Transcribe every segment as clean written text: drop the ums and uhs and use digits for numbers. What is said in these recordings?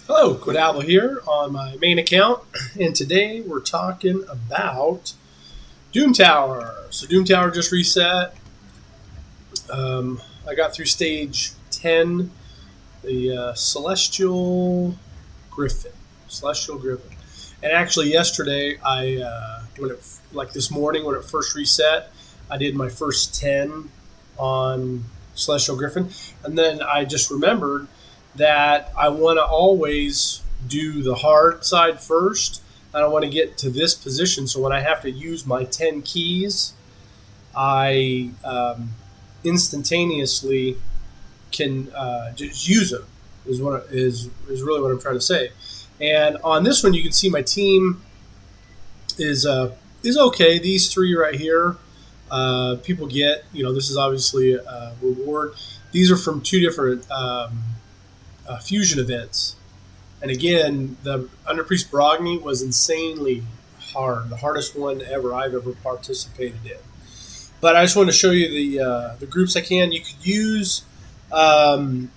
Hello, Quadabble here on my main account, and today we're talking about Doom Tower. So Doom Tower just reset. I got through stage 10, the Griffin. Celestial Griffin. And actually yesterday, like this morning when it first reset, I did my first 10 on Celestial Griffin. And then I just remembered that I want to always do the hard side first. I don't want to get to this position. So when I have to use my 10 keys, I instantaneously can just use them. Is really what I'm trying to say. And on this one, you can see my team is okay. These three right here, people get. This is obviously a reward. These are from two different fusion events. And again, the Underpriest Brogni was insanely hard, the hardest one ever I've ever participated in. But I just wanted to show you the groups I can. You could use right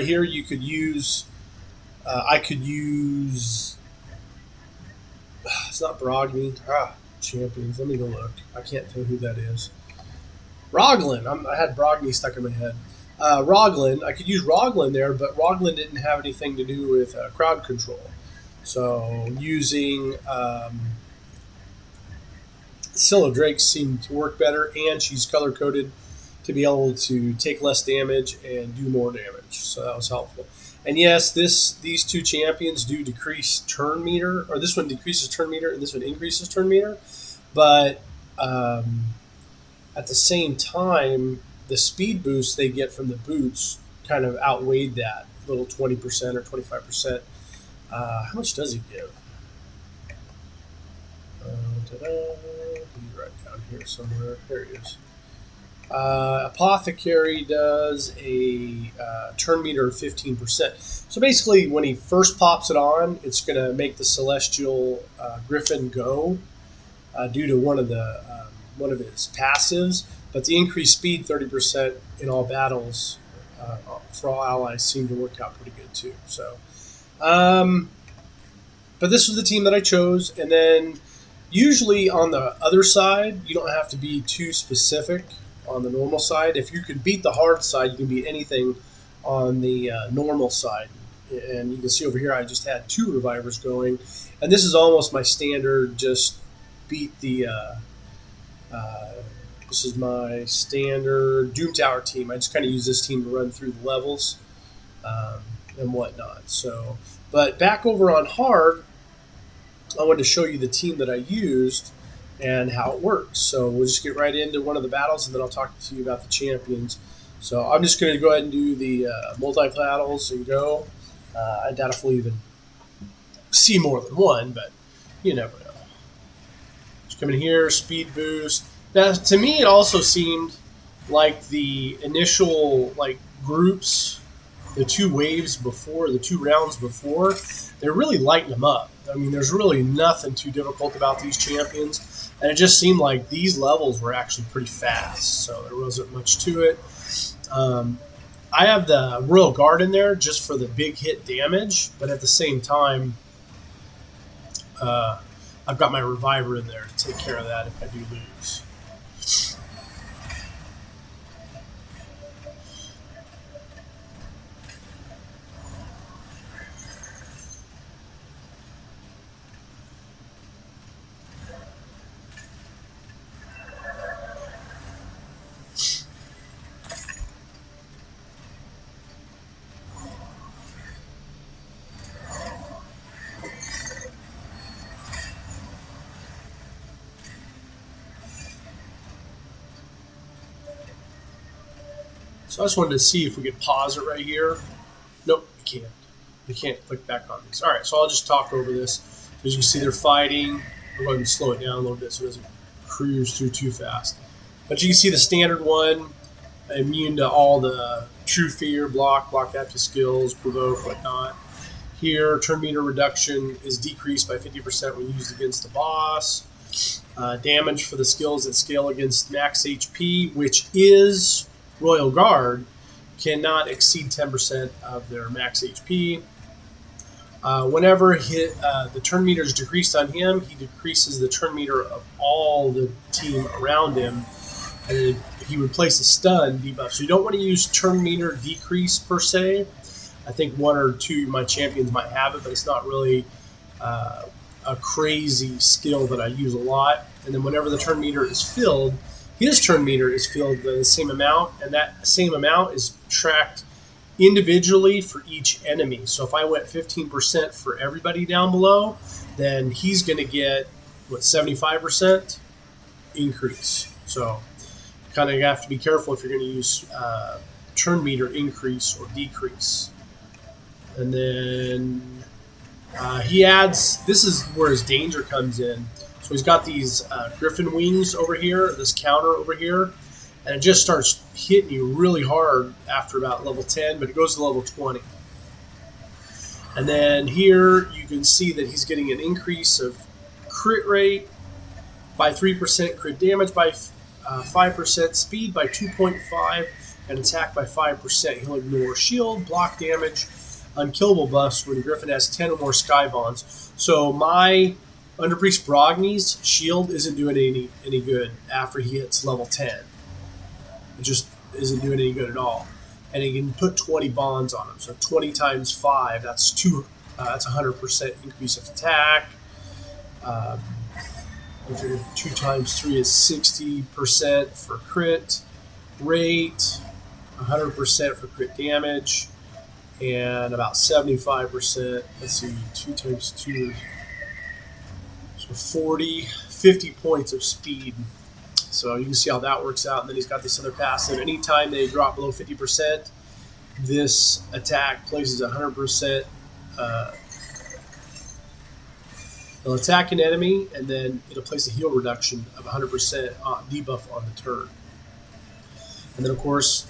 here. You could use. I could use. It's not Brogni. Champions. Let me go look. I can't tell who that is. Roglin. I had Brogni stuck in my head. Roglin. I could use Roglin there, but Roglin didn't have anything to do with crowd control. So using Scylla Drake seemed to work better, and she's color coded to be able to take less damage and do more damage. So that was helpful. And yes, these two champions do decrease turn meter, or this one decreases turn meter and this one increases turn meter. But at the same time, the speed boost they get from the boots kind of outweighed that little 20% or 25%. How much does he give? He's right down here somewhere. There he is. Apothecary does a turn meter of 15%. So basically, when he first pops it on, it's going to make the Celestial Griffin go due to one of his passives. But the increased speed, 30% in all battles for all allies, seemed to work out pretty good too. So, but this was the team that I chose, and then usually on the other side, you don't have to be too specific. On the normal side, if you can beat the hard side, you can beat anything on the normal side. And you can see over here, I just had 2 revivers going, and this is almost my standard. Just beat the. This is my standard Doom Tower team. I just kind of use this team to run through the levels and whatnot. So, but back over on hard, I wanted to show you the team that I used and how it works. So we'll just get right into one of the battles, and then I'll talk to you about the champions. So I'm just going to go ahead and do the multi-battles and go. I doubt if we'll even see more than one, but you never know. Just come in here, speed boost. Now, to me, it also seemed like the initial groups, the 2 waves before, the 2 rounds before, they're really lighting them up. I mean, there's really nothing too difficult about these champions. And it just seemed like these levels were actually pretty fast, so there wasn't much to it. I have the Royal Guard in there just for the big hit damage, but at the same time, I've got my Reviver in there to take care of that if I do lose. So I just wanted to see if we could pause it right here. Nope, we can't. We can't click back on these. All right, so I'll just talk over this. As you can see, they're fighting. I'll go ahead and slow it down a little bit so it doesn't cruise through too fast. But you can see the standard one, immune to all the True Fear, block active skills, provoke, whatnot. Here, turn meter reduction is decreased by 50% when used against a boss. Damage for the skills that scale against max HP, which is Royal Guard, cannot exceed 10% of their max HP. Whenever the turn meter is decreased on him, he decreases the turn meter of all the team around him, and then he would place a stun debuff. So you don't want to use turn meter decrease per se. I think one or two of my champions might have it, but it's not really a crazy skill that I use a lot. And then whenever the turn meter is filled, his turn meter is filled the same amount, and that same amount is tracked individually for each enemy. So if I went 15% for everybody down below, then he's going to get, 75% increase. So kind of have to be careful if you're going to use turn meter increase or decrease. And then he adds, this is where his danger comes in. So he's got these Griffin wings over here, this counter over here, and it just starts hitting you really hard after about level 10, but it goes to level 20. And then here you can see that he's getting an increase of crit rate by 3%, crit damage by 5%, speed by 2.5, and attack by 5%. He'll ignore shield, block damage, unkillable buffs when Griffin has 10 or more sky bonds. So my Underpriest Brogni's shield isn't doing any good after he hits level 10. It just isn't doing any good at all. And he can put 20 bonds on him. So 20 times 5, that's 100% increase of attack. 2 times 3 is 60% for crit rate, 100% for crit damage, and about 75%. Let's see, 2 times 2, so 50 points of speed. So you can see how that works out. And then he's got this other passive. Anytime they drop below 50%, this attack places 100%. It'll attack an enemy, and then it'll place a heal reduction of 100% debuff on the turn. And then, of course,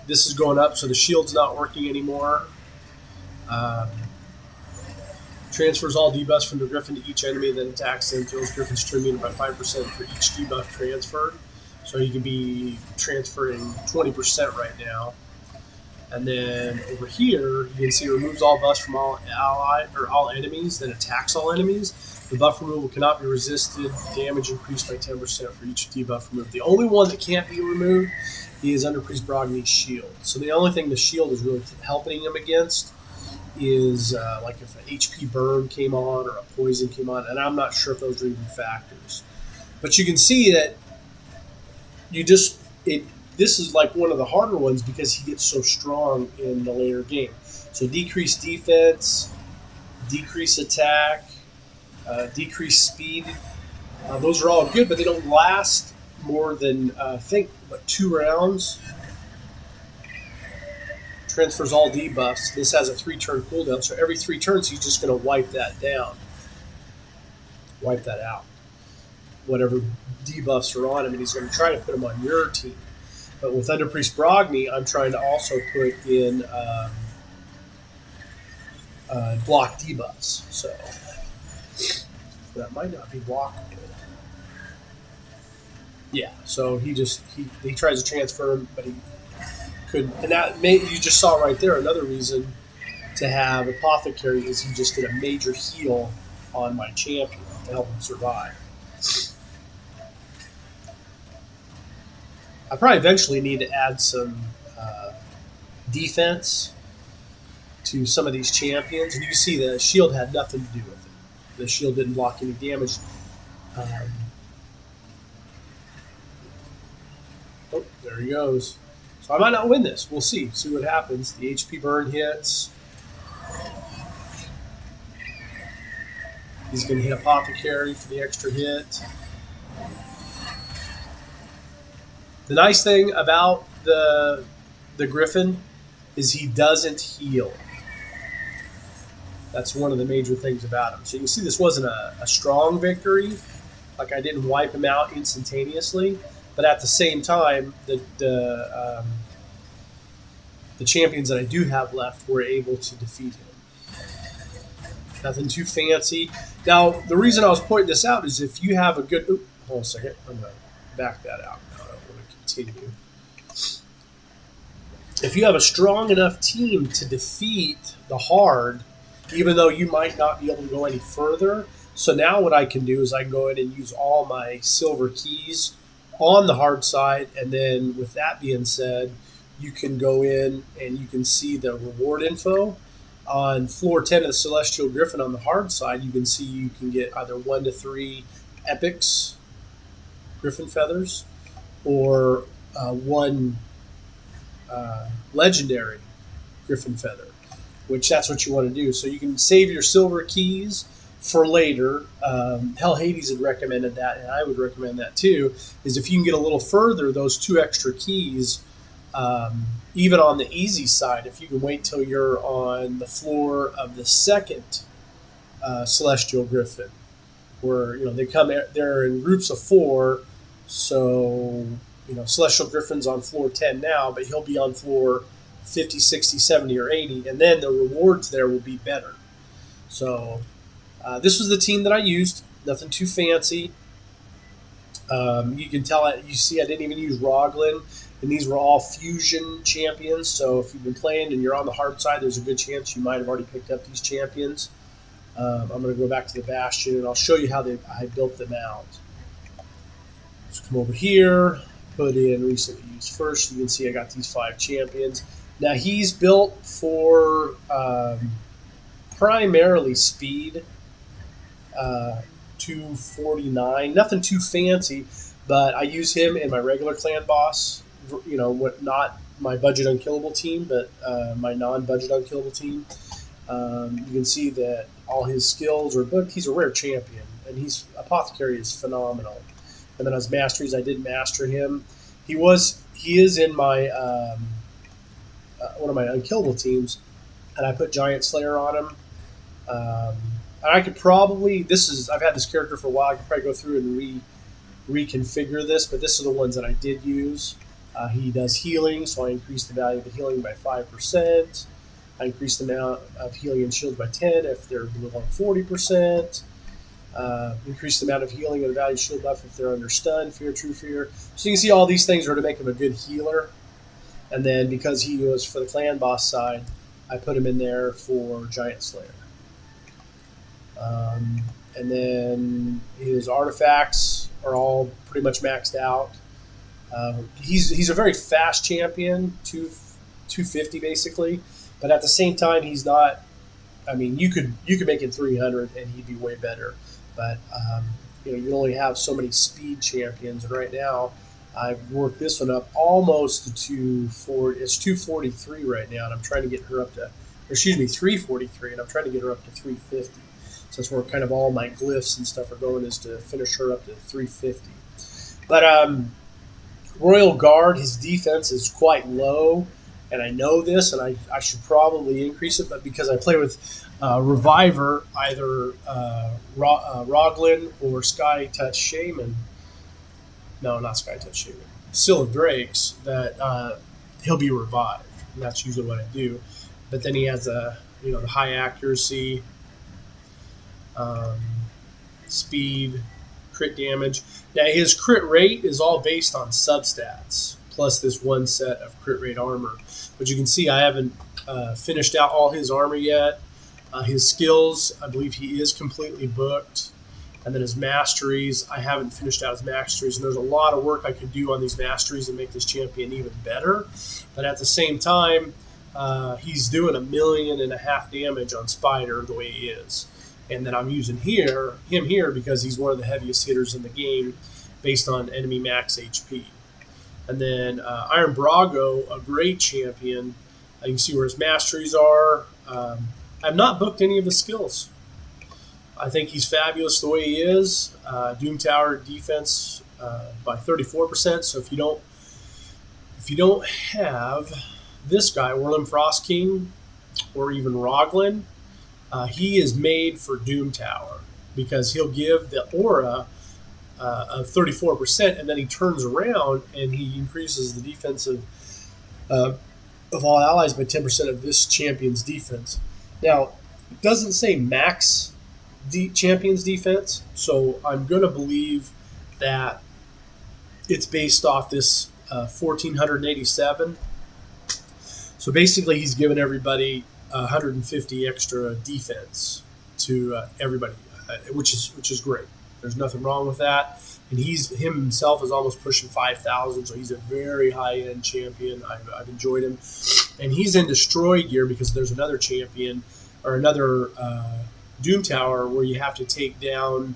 this is going up, so the shield's not working anymore. Transfers all debuffs from the Griffin to each enemy, then attacks them, fills Griffin's turn meter by 5% for each debuff transferred. So you can be transferring 20% right now. And then over here, you can see it removes all buffs from all enemies, then attacks all enemies. The buff removal cannot be resisted. Damage increased by 10% for each debuff removed. The only one that can't be removed is Underpriest Brogni's shield. So the only thing the shield is really helping him against is like if an HP burn came on or a poison came on, and I'm not sure if those are even factors. But you can see that this is like one of the harder ones because he gets so strong in the later game. So decrease defense, decrease attack, decrease speed. Those are all good, but they don't last more than, I think, 2 rounds. Transfers all debuffs. This has a 3-turn cooldown, so every 3 turns he's just going to wipe that down. Wipe that out. Whatever debuffs are on him, and he's going to try to put them on your team. But with Underpriest Brogni, I'm trying to also put in block debuffs. So that might not be blockable. Yeah, so he tries to transfer him, but he couldn't. And you just saw right there another reason to have Apothecary is he just did a major heal on my champion to help him survive. I probably eventually need to add some defense to some of these champions. And you can see the shield had nothing to do with it. The shield didn't block any damage. Oh, there he goes. So I might not win this. We'll see. See what happens. The HP burn hits. He's going to hit Apothecary for the extra hit. The nice thing about the Griffin is he doesn't heal. That's one of the major things about him. So you can see this wasn't a strong victory. Like I didn't wipe him out instantaneously. But at the same time, the champions that I do have left were able to defeat him. Nothing too fancy. Now, the reason I was pointing this out is if you have a good... Hold on a second. I'm going to back that out. Continue. If you have a strong enough team to defeat the hard, even though you might not be able to go any further. So now what I can do is I can go in and use all my silver keys on the hard side. And then with that being said, you can go in and you can see the reward info. On floor 10 of the Celestial Griffin on the hard side, you can see you can get either 1 to 3 epics, Griffin feathers, or 1 legendary Griffin feather, which that's what you want to do. So you can save your silver keys for later. Hell, Hades had recommended that, and I would recommend that too, is if you can get a little further, those 2 extra keys, even on the easy side, if you can wait till you're on the floor of the second Celestial Griffin, where they come, they're in groups of 4. So Celestial Griffin's on floor 10 now, but he'll be on floor 50, 60, 70, or 80, and then the rewards there will be better. So this was the team that I used. Nothing too fancy. You can tell, you see I didn't even use Roglin, and these were all fusion champions. So if you've been playing and you're on the hard side, there's a good chance you might have already picked up these champions. I'm going to go back to the Bastion, and I'll show you how I built them out. So come over here, put in recently used first. You can see I got these 5 champions. Now he's built for primarily speed, 249. Nothing too fancy, but I use him in my regular clan boss. Not my budget unkillable team, but my non-budget unkillable team. You can see that all his skills are booked. He's a rare champion, and Apothecary is phenomenal. And then as Masteries, I did master him. He is in my one of my unkillable teams, and I put Giant Slayer on him. And I could probably I've had this character for a while. I could probably go through and reconfigure this, but this are the ones that I did use. He does healing, so I increased the value of the healing by 5%. I increased the amount of healing and shields by 10 if they're below 40%. Increase the amount of healing and the value of shield buff if they're under stun, fear, true fear. So you can see all these things are to make him a good healer. And then because he was for the clan boss side, I put him in there for Giant Slayer. And then his artifacts are all pretty much maxed out. He's a very fast champion, 250 basically, but at the same time he's not. I mean, you could make him 300 and he'd be way better, but you only have so many speed champions, and right now I've worked this one up almost to 240. It's 243 right now, and I'm trying to get her up to, 343, and I'm trying to get her up to 350. So that's where kind of all my glyphs and stuff are going, is to finish her up to 350. But Royal Guard, his defense is quite low, and I know this, and I should probably increase it, but because I play with Reviver, either Roglin or Sky Touch Shaman. No, not Sky Touch Shaman. Seal of Drakes, that he'll be revived, and that's usually what I do. But then he has the high accuracy, speed, crit damage. Now his crit rate is all based on substats, plus this one set of crit rate armor. But you can see I haven't finished out all his armor yet. His skills, I believe he is completely booked. And then his masteries, I haven't finished out his masteries. And there's a lot of work I could do on these masteries and make this champion even better. But at the same time, he's doing 1.5 million damage on Spider the way he is. And then I'm using him here because he's one of the heaviest hitters in the game based on enemy max HP. And then Iron Brago, a great champion. You can see where his masteries are. I've not booked any of the skills. I think he's fabulous the way he is. Doom Tower defense by 34%. So if you don't have this guy, Whirling Frost King, or even Roglin, he is made for Doom Tower because he'll give the aura of 34%, and then he turns around and he increases the defense of all allies by 10% of this champion's defense. Now, it doesn't say max champion's defense, so I'm going to believe that it's based off this 1487. So basically, he's given everybody 150 extra defense to everybody, which is great. There's nothing wrong with that. And him himself is almost pushing 5,000, so he's a very high end champion. I've enjoyed him, and he's in destroy gear because there's another champion or another Doom Tower where you have to take down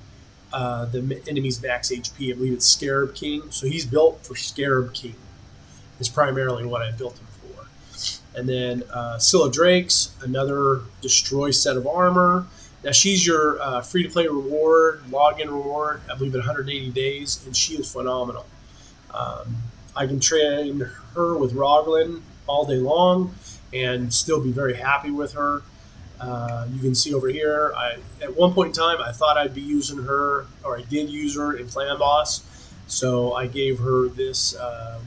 the enemy's max HP. I believe it's Scarab King, so he's built for Scarab King. Is primarily what I built him for. And then Scylla Drake's another destroy set of armor. Now she's your free-to-play reward, login reward, I believe at 180 days, and she is phenomenal. I can train her with Roglin all day long and still be very happy with her. You can see over here, at one point in time, I thought I'd be using her, or I did use her in Clan Boss. So I gave her this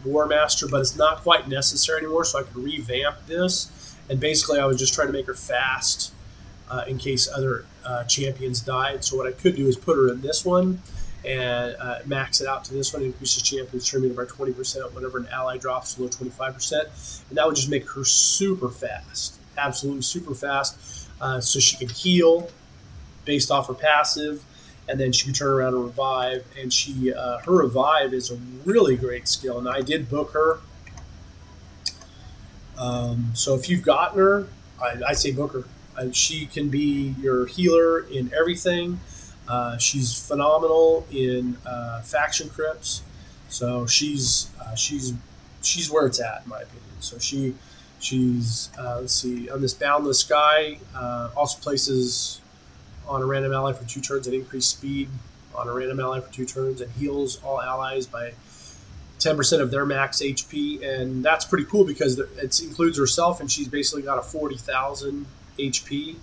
War Master, but it's not quite necessary anymore, so I could revamp this. And basically, I was just trying to make her fast in case other champions died. So what I could do is put her in this one and max it out to this one, increases champion's turn meter by 20% whenever an ally drops below 25%. And that would just make her super fast, absolutely super fast. So she can heal based off her passive, and then she can turn around and revive. And her revive is a really great skill, and I did book her. So if you've gotten her, I say book her. She can be your healer in everything. She's phenomenal in faction crypts. So she's where it's at in my opinion. So she's let's see, on this Boundless Sky, also places on a random ally for 2 turns and increased speed on a random ally for 2 turns, and heals all allies by 10% of their max HP. And that's pretty cool because it includes herself, and she's basically got a 40,000 HP.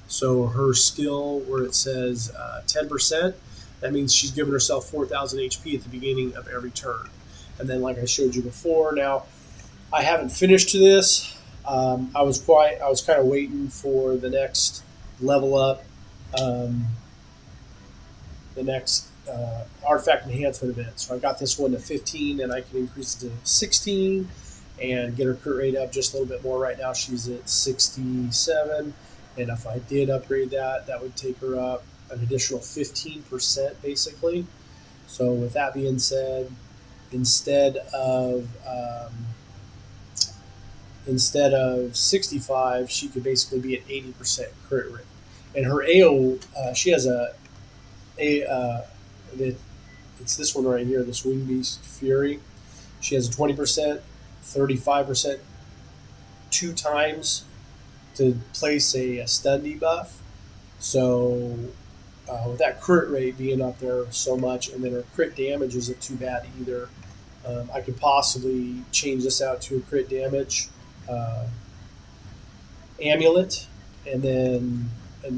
So her skill, where it says 10%, that means she's given herself 4,000 HP at the beginning of every turn. And then, like I showed you before, now I haven't finished this. I was kind of waiting for the next level up, the next artifact enhancement event. So I got this one to 15, and I can increase it to 16 and get her crit rate up just a little bit more. Right now she's at 67, and if I did upgrade that, that would take her up an additional 15% basically. So with that being said, instead of 65, she could basically be at 80% crit rate. And her AO, she has it's this one right here, this Wing Beast Fury. She has a 20%, 35%, 2 times to place a stun debuff. So with that crit rate being up there so much, and then her crit damage isn't too bad either, I could possibly change this out to a crit damage amulet, and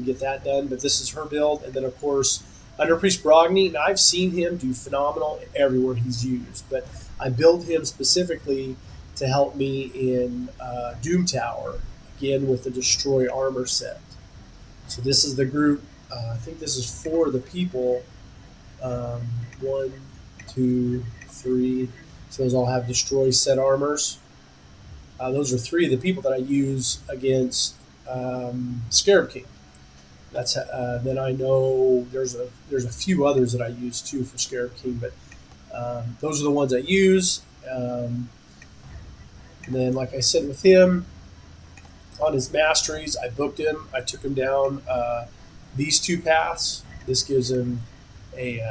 get that done. But this is her build. And then of course Under Priest Brogni, now I've seen him do phenomenal everywhere he's used, but I built him specifically to help me in Doom Tower, again with the Destroy Armor set. So this is the group. I think this is 4 of the people. 1, 2, 3. So those all have Destroy set armors. Those are 3 of the people that I use against Scarab King. That's then I know there's a few others that I use too for Scarab King, but those are the ones I use. And then, like I said, with him on his Masteries, I booked him. I took him down these 2 paths. This gives him a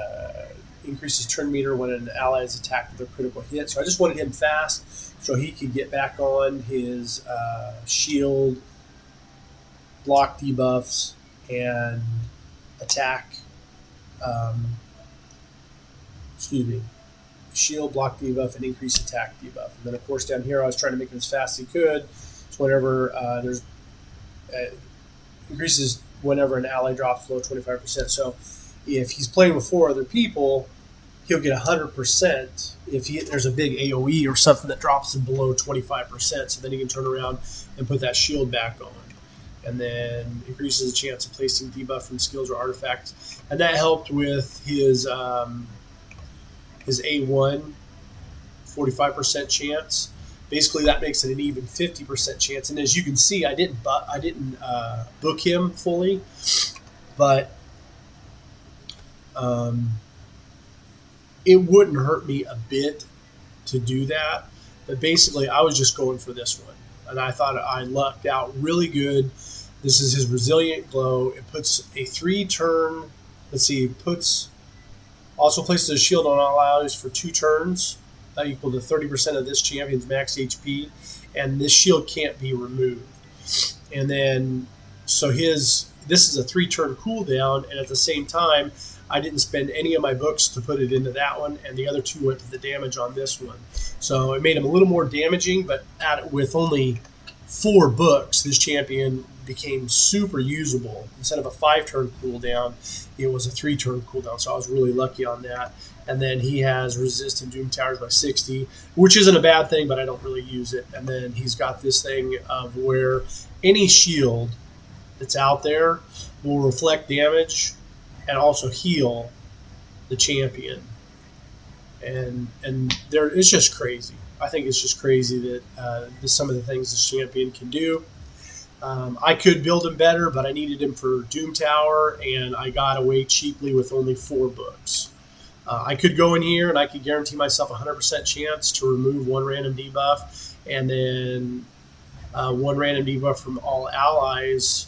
increases turn meter when an ally is attacked with a critical hit. So I just wanted him fast so he could get back on his shield, block debuffs, and attack. Shield, block debuff, and increase attack debuff. And then of course down here I was trying to make him as fast as he could. So whenever increases whenever an ally drops below 25%. So if he's playing with 4 other people, he'll get 100% if there's a big AoE or something that drops him below 25%. So then he can turn around and put that shield back on. And then increases the chance of placing debuff from skills or artifacts. And that helped with his A1, 45% chance. basically that makes it an even 50% chance. And as you can see, I didn't book him fully, but it wouldn't hurt me a bit to do that. But basically, I was just going for this one, and I thought I lucked out really good. This is his Resilient Glow. It puts a 3-turn. Let's see. Puts also places a shield on all allies for 2 turns, equal to 30% of this champion's max HP, and this shield can't be removed. And then, so this is a 3-turn cooldown, and at the same time, I didn't spend any of my books to put it into that one, and the other 2 went to the damage on this one. So it made him a little more damaging, but with only 4 books, this champion became super usable. Instead of a 5-turn cooldown, it was a 3-turn cooldown, so I was really lucky on that. And then he has resistant Doom Towers by 60, which isn't a bad thing, but I don't really use it. And then he's got this thing of where any shield that's out there will reflect damage and also heal the champion. And it's just crazy. I think it's just crazy that some of the things this champion can do. I could build him better, but I needed him for Doom Tower, and I got away cheaply with only 4 books. I could go in here and I could guarantee myself a 100% chance to remove 1 random debuff, and then 1 random debuff from all allies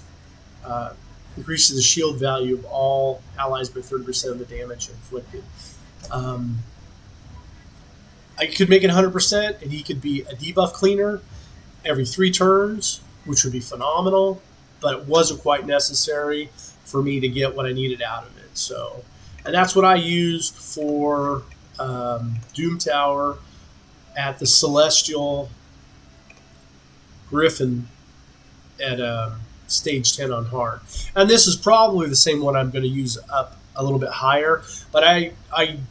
increases the shield value of all allies by 30% of the damage inflicted. I could make it 100%, and he could be a debuff cleaner every 3 turns, which would be phenomenal, but it wasn't quite necessary for me to get what I needed out of it. So, and that's what I used for Doom Tower at the Celestial Griffin at stage 10 on hard. And this is probably the same one I'm going to use up a little bit higher, but I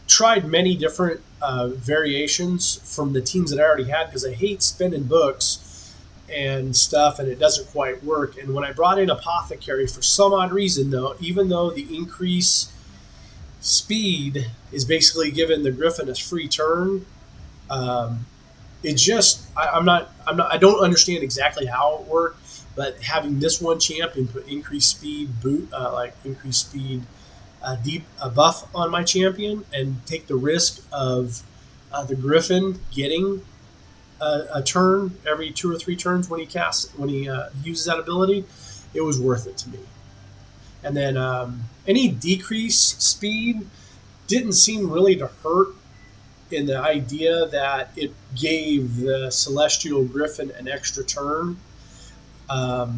tried many different variations from the teams that I already had, because I hate spending books and stuff, and it doesn't quite work. And when I brought in Apothecary, for some odd reason, though, even though the increase speed is basically giving the Griffin a free turn, it just I don't understand exactly how it worked. But having this one champion put increased speed buff on my champion, and take the risk of the Griffin getting a turn every 2 or 3 turns when he uses that ability, it was worth it to me. And then any decreased speed didn't seem really to hurt, in the idea that it gave the Celestial Griffin an extra turn. But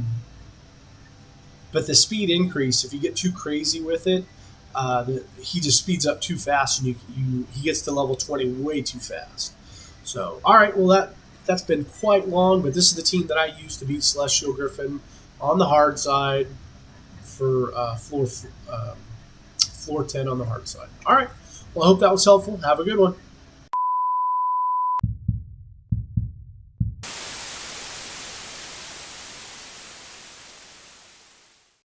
the speed increase, if you get too crazy with it, he just speeds up too fast, and he gets to level 20 way too fast. So, all right, well that's been quite long, but this is the team that I used to beat Celestial Griffin on the hard side for floor 10 on the hard side. All right, well, I hope that was helpful. Have a good one.